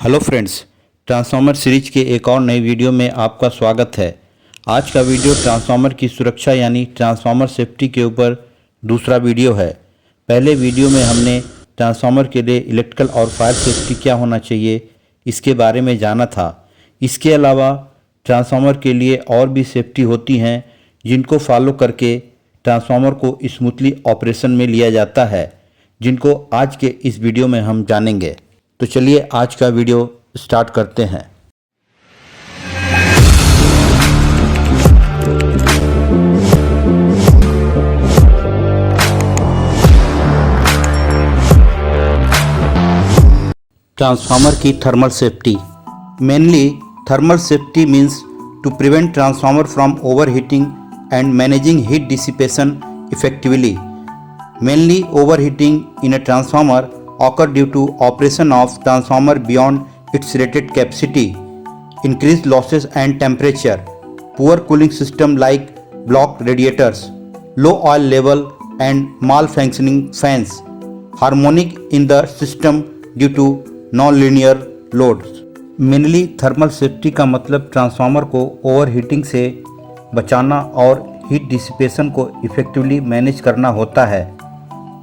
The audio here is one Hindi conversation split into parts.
हेलो फ्रेंड्स, ट्रांसफार्मर सीरीज के एक और नई वीडियो में आपका स्वागत है। आज का वीडियो ट्रांसफार्मर की सुरक्षा यानी ट्रांसफार्मर सेफ्टी के ऊपर दूसरा वीडियो है। पहले वीडियो में हमने ट्रांसफार्मर के लिए इलेक्ट्रिकल और फायर सेफ्टी क्या होना चाहिए इसके बारे में जाना था। इसके अलावा ट्रांसफार्मर के लिए और भी सेफ्टी होती हैं जिनको फॉलो करके ट्रांसफार्मर को स्मूथली ऑपरेशन में लिया जाता है, जिनको आज के इस वीडियो में हम जानेंगे। तो चलिए आज का वीडियो स्टार्ट करते हैं। ट्रांसफार्मर की thermal safety. Mainly thermal safety means to prevent transformer from overheating and managing heat dissipation effectively. Mainly overheating in a transformer occur due to operation of transformer beyond its rated capacity, increased losses and temperature, poor cooling system like blocked radiators, low oil level and malfunctioning fans, harmonic in the system due to non-linear loads। Mainly thermal safety का मतलब ट्रांसफार्मर को ओवरहीटिंग से बचाना और हीट डिसिपेशन को इफेक्टिवली मैनेज करना होता है।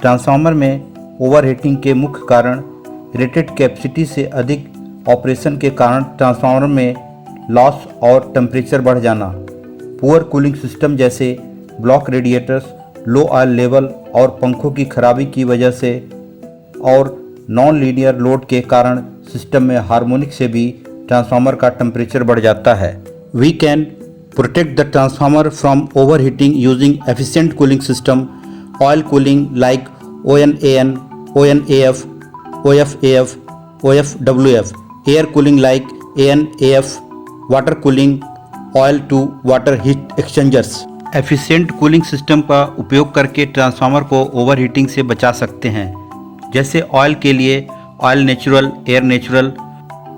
ट्रांसफार्मर में ओवरहीटिंग के मुख्य कारण रेटेड कैपेसिटी से अधिक ऑपरेशन के कारण ट्रांसफार्मर में लॉस और टेम्परेचर बढ़ जाना, पुअर कूलिंग सिस्टम जैसे ब्लॉक रेडिएटर्स, लो ऑयल लेवल और पंखों की खराबी की वजह से और नॉन लीनियर लोड के कारण सिस्टम में हार्मोनिक से भी ट्रांसफार्मर का टेम्परेचर बढ़ जाता है। We can protect the transformer from overheating using efficient cooling system, oil cooling like ONAN, ONAF, OFAF, OFWF, air cooling like ANAF, water cooling, oil to water heat exchangers। Efficient cooling system का उपयोग करके ट्रांसफार्मर को ओवरहीटिंग से बचा सकते हैं, जैसे ऑयल के लिए oil natural air natural,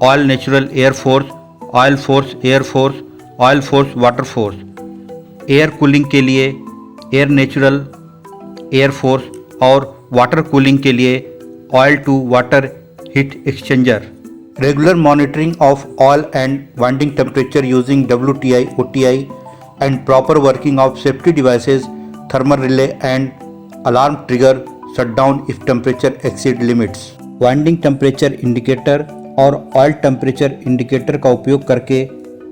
oil natural air force, oil force air force, oil force water force. Air cooling के लिए एयर नेचुरल एयर फोर्स और वाटर कूलिंग के लिए oil to water heat exchanger. Regular monitoring of oil and winding temperature using WTI, OTI and proper working of safety devices, thermal relay and alarm trigger shutdown if temperature exceed limits. Winding temperature indicator और ऑयल टेम्परेचर इंडिकेटर का उपयोग करके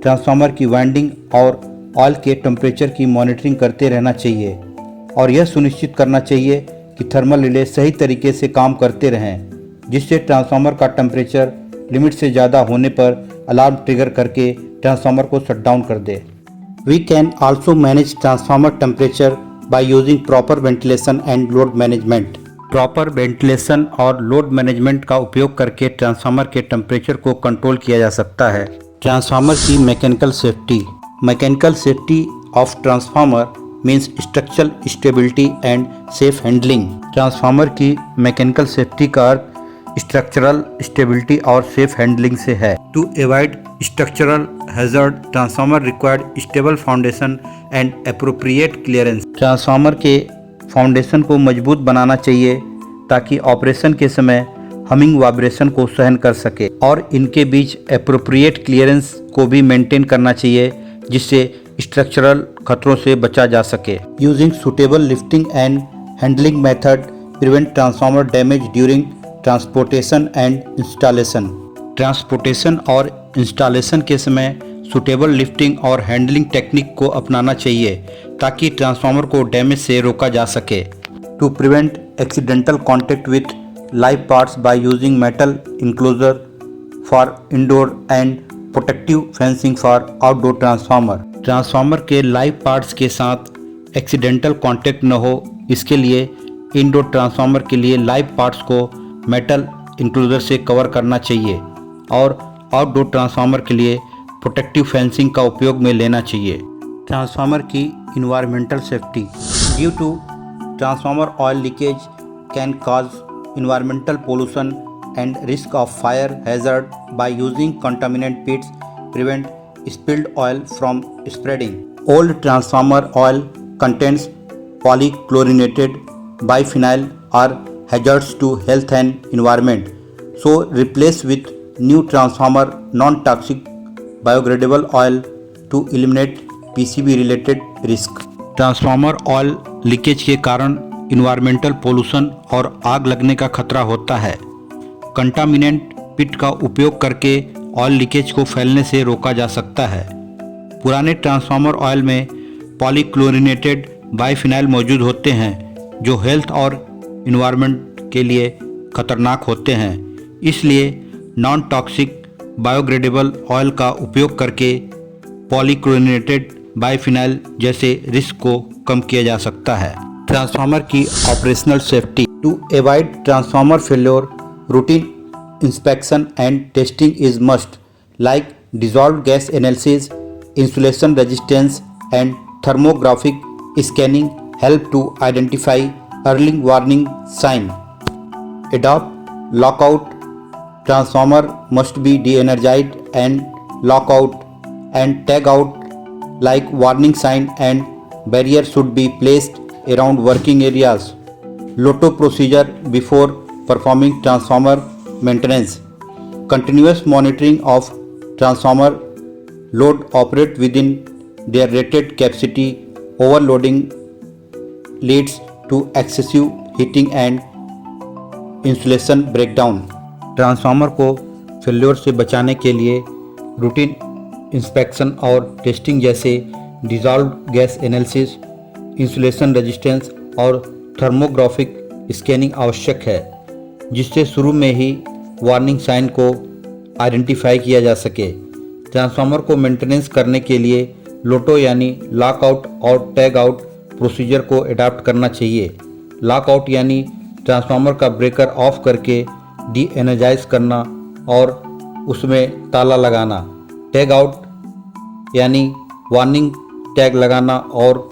ट्रांसफार्मर की वाइंडिंग और ऑयल के टेम्परेचर की मॉनिटरिंग करते रहना चाहिए और यह सुनिश्चित करना चाहिए कि थर्मल रिले सही तरीके से काम करते रहें, जिससे ट्रांसफार्मर का टेम्परेचर लिमिट से ज़्यादा होने पर अलार्म ट्रिगर करके ट्रांसफार्मर को शट डाउन कर दे। We can also manage transformer temperature by using proper ventilation and load management. Proper ventilation और लोड मैनेजमेंट का उपयोग करके ट्रांसफार्मर के टेम्परेचर को कंट्रोल किया जा सकता है। ट्रांसफार्मर की mechanical safety. Mechanical safety of transformer means structural stability and safe handling. Transformer की मैकेनिकल सेफ्टी का अर्थ स्ट्रक्चरल स्टेबिलिटी और सेफ हैंडलिंग से है। To avoid structural hazard, transformer required stable foundation and appropriate clearance. Transformer के फाउंडेशन को मजबूत बनाना चाहिए ताकि ऑपरेशन के समय हमिंग वाइब्रेशन को सहन कर सके, और इनके बीच एप्रोप्रिएट क्लियरेंस को भी मेंटेन करना चाहिए जिससे स्ट्रक्चरल खतरों से बचा जा सके। Using suitable lifting and handling method prevent transformer damage during transportation and installation. Transportation और इंस्टॉलेशन के समय सुटेबल लिफ्टिंग और हैंडलिंग टेक्निक को अपनाना चाहिए ताकि ट्रांसफार्मर को डैमेज से रोका जा सके। To prevent accidental contact with live parts by using metal enclosure for indoor and protective fencing for outdoor transformer. Transformer के लाइव पार्ट्स के साथ एक्सीडेंटल कांटेक्ट न हो, इसके लिए इंडोर ट्रांसफार्मर के लिए लाइव पार्ट्स को मेटल इंक्लोजर से कवर करना चाहिए और आउटडोर ट्रांसफार्मर के लिए प्रोटेक्टिव फेंसिंग का उपयोग में लेना चाहिए। ट्रांसफार्मर की environmental safety. Due to transformer oil leakage can cause environmental pollution and risk of fire hazard by using contaminant pits prevent spilled oil from spreading. Old transformer oil contains polychlorinated biphenyl are hazards to health and environment. So replace with new transformer non-toxic biodegradable oil to eliminate PCB related risk। Transformer oil leakage के कारण इन्वायरमेंटल पोल्यूशन और आग लगने का खतरा होता है। कंटामिनेंट पिट का उपयोग करके ऑयल लीकेज को फैलने से रोका जा सकता है। पुराने ट्रांसफार्मर ऑयल में पॉलीक्लोरिनेटेड बाइफिनाइल मौजूद होते हैं जो हेल्थ और इन्वायरमेंट के लिए खतरनाक होते हैं। इसलिए नॉन टॉक्सिक बायोग्रेडेबल ऑयल का उपयोग करके पॉलीक्लोरिनेटेड बाइफिनाइल जैसे रिस्क को कम किया जा सकता है। ट्रांसफार्मर की operational safety. To avoid transformer failure, routine inspection and testing is must, like dissolved gas analysis, insulation resistance and thermographic scanning help to identify early warning sign। Adopt lockout, transformer must be de-energized and lockout and tag out, like warning sign and barrier should be placed around working areas। Lotto procedure before performing transformer maintenance। Continuous monitoring of transformer load operate within their rated capacity। Overloading leads to excessive heating and insulation breakdown। Transformer को फेल्योर से बचाने के लिए रूटीन इंस्पेक्शन और टेस्टिंग जैसे dissolved gas analysis, insulation resistance और थर्मोग्राफिक स्कैनिंग आवश्यक है, जिससे शुरू में ही वार्निंग साइन को आइडेंटिफाई किया जा सके। ट्रांसफार्मर को मेंटेनेंस करने के लिए लोटो यानी लॉकआउट और टैग आउट प्रोसीजर को अडॉप्ट करना चाहिए। लॉकआउट यानी ट्रांसफार्मर का ब्रेकर ऑफ करके डी एनर्जाइज करना और उसमें ताला लगाना। टैग आउट यानी वार्निंग टैग लगाना और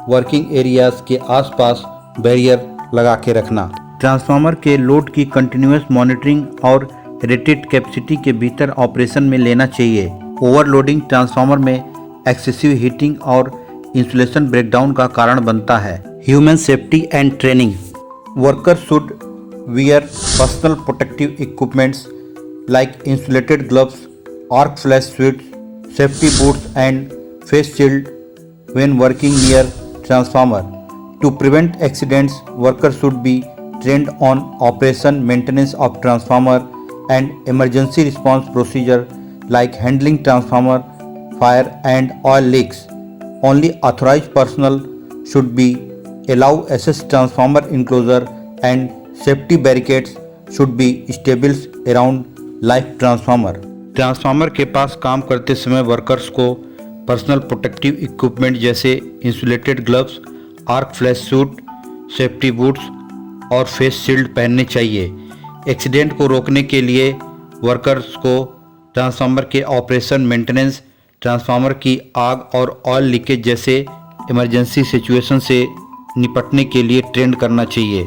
वर्किंग एरियाज के आसपास बैरियर लगा के रखना। ट्रांसफार्मर के लोड की कंटिन्यूस मॉनिटरिंग और रेटेड कैपेसिटी के भीतर ऑपरेशन में लेना चाहिए। ओवरलोडिंग ट्रांसफार्मर में एक्सेसिव हीटिंग और इंसुलेशन ब्रेकडाउन का कारण बनता है। Human safety and training. Worker should wear personal protective equipments like insulated gloves, arc flash suits, safety boots and face shield when working near transformer. To prevent accidents, worker should be trained on operation maintenance of transformer and emergency response procedure like handling transformer, fire and oil leaks। Only authorized personnel should be allowed access transformer enclosure and safety barricades should be established around live transformer। Transformer के पास काम करते समय वर्कर्स को पर्सनल प्रोटेक्टिव इक्विपमेंट जैसे insulated gloves, arc flash suit, safety boots और फेस शील्ड पहनने चाहिए। एक्सीडेंट को रोकने के लिए वर्कर्स को ट्रांसफार्मर के ऑपरेशन मेंटेनेंस, ट्रांसफार्मर की आग और ऑयल लीकेज जैसे इमरजेंसी सिचुएशन से निपटने के लिए ट्रेन करना चाहिए।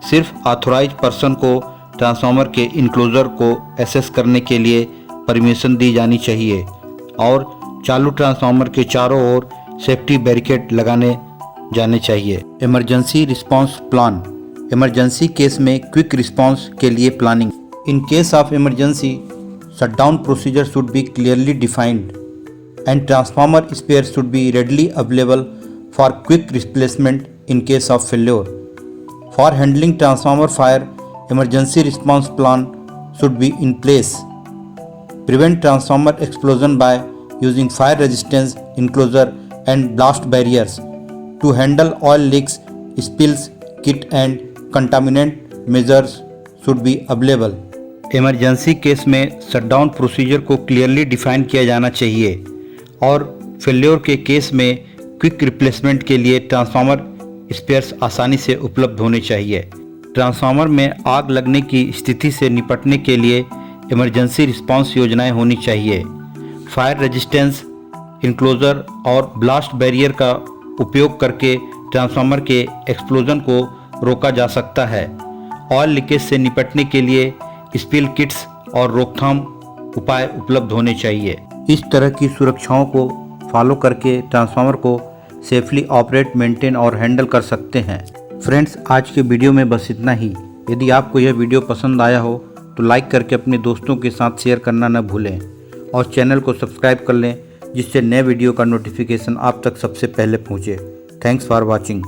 सिर्फ ऑथोराइज पर्सन को ट्रांसफार्मर के इंक्लोजर को एक्सेस करने के लिए परमिशन दी जानी चाहिए और चालू ट्रांसफार्मर के चारों ओर सेफ्टी बैरिकेड लगाने जाने चाहिए। Emergency response plan. Emergency case में क्विक रिस्पांस के लिए planning. In case of emergency, shutdown procedure should be clearly defined and transformer spare should be readily available for quick replacement in case of failure. For handling transformer fire, emergency response plan should be in place. Prevent transformer explosion by using fire resistance enclosure and blast barriers. To handle oil leaks, spills, kit and contaminant measures should be available. Emergency case में शटडाउन प्रोसीजर को क्लियरली डिफाइन किया जाना चाहिए और फेल्योर के केस में क्विक रिप्लेसमेंट के लिए ट्रांसफार्मर स्पेयर्स आसानी से उपलब्ध होने चाहिए। ट्रांसफार्मर में आग लगने की स्थिति से निपटने के लिए इमरजेंसी रिस्पांस योजनाएं होनी चाहिए। फायर रेजिस्टेंस, इंक्लोजर और ब्लास्ट बैरियर का उपयोग करके ट्रांसफार्मर के एक्सप्लोजन को रोका जा सकता है। ऑयल लीकेज से निपटने के लिए स्पिल किट्स और रोकथाम उपाय उपलब्ध होने चाहिए। इस तरह की सुरक्षाओं को फॉलो करके ट्रांसफार्मर को सेफली ऑपरेट, मेंटेन और हैंडल कर सकते हैं। फ्रेंड्स, आज के वीडियो में बस इतना ही। यदि आपको यह वीडियो पसंद आया हो तो लाइक करके अपने दोस्तों के साथ शेयर करना न भूलें और चैनल को सब्सक्राइब कर लें, जिससे नए वीडियो का नोटिफिकेशन आप तक सबसे पहले पहुँचे। Thanks for watching.